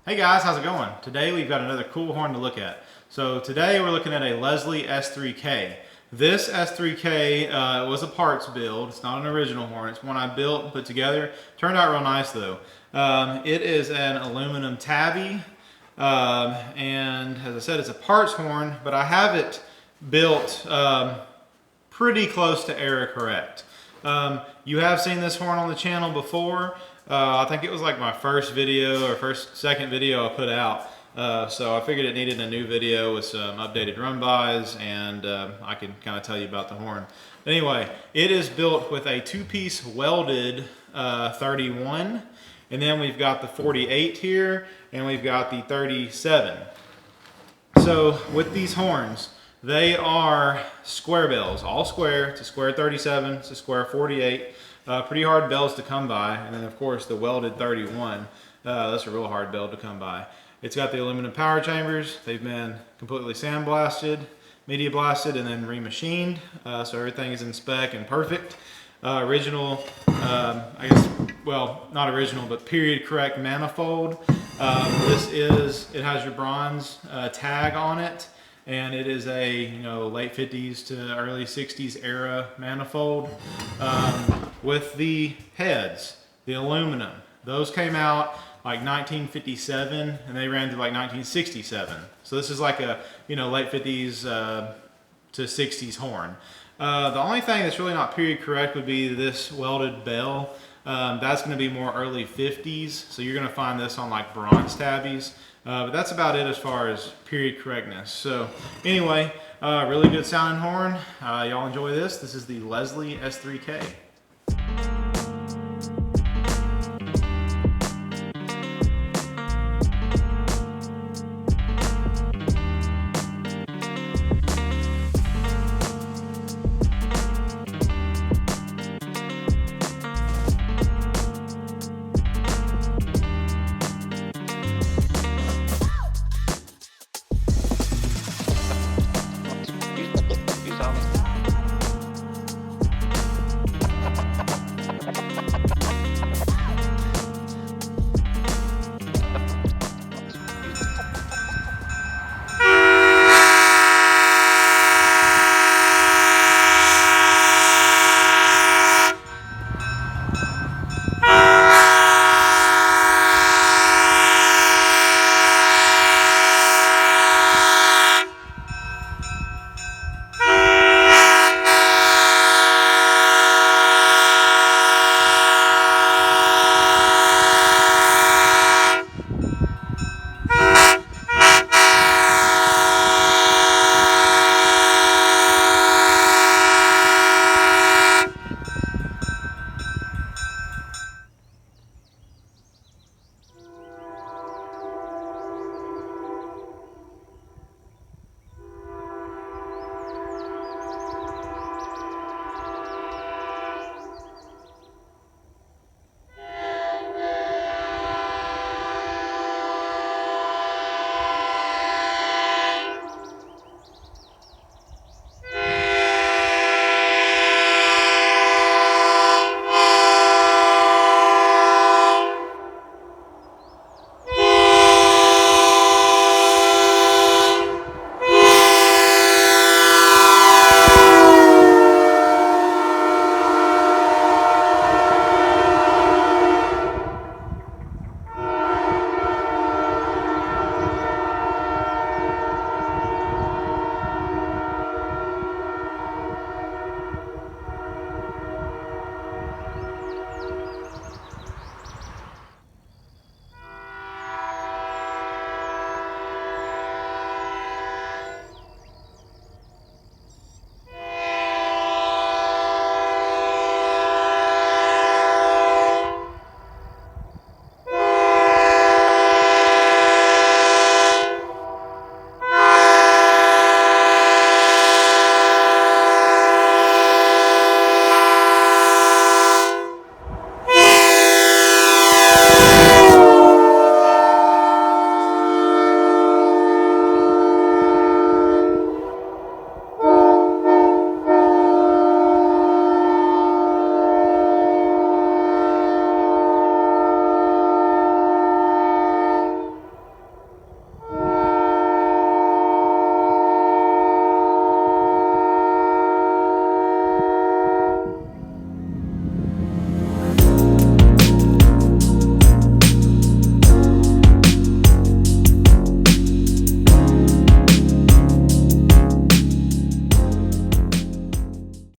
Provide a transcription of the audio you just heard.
Hey guys, how's it going? Today we've got another cool horn to look at. So today we're looking at a Leslie S3K. This S3K was a parts build. It's not an original horn. It's one I built and put together. Turned out real nice though. It is an aluminum tabby, and as I said, it's a parts horn, but I have it built pretty close to error correct. You have seen this horn on the channel before. I think it was like my first video or second video I put out. So I figured it needed a new video with some updated run-bys, and I can kind of tell you about the horn. Anyway, it is built with a two-piece welded 31, and then we've got the 48 here, and we've got the 37. So with these horns, they are square bells, all square. It's a square 37, it's a square 48. Pretty hard bells to come by. And then of course the welded 31, that's a real hard bell to come by. It's got the aluminum power chambers. They've been completely sandblasted, media blasted, and then remachined. So everything is in spec and perfect. Original, I guess, well, not original, but period correct manifold. It has your bronze tag on it. And it is a late 50s to early 60s era manifold with the heads, the aluminum. Those came out like 1957 and they ran to like 1967. So this is like a late 50s to 60s horn. The only thing that's really not period correct would be this welded bell. That's going to be more early 50s, so you're going to find this on like bronze tabbies. But that's about it as far as period correctness. So anyway, really good sounding horn. Y'all enjoy this. This is the Leslie S3K.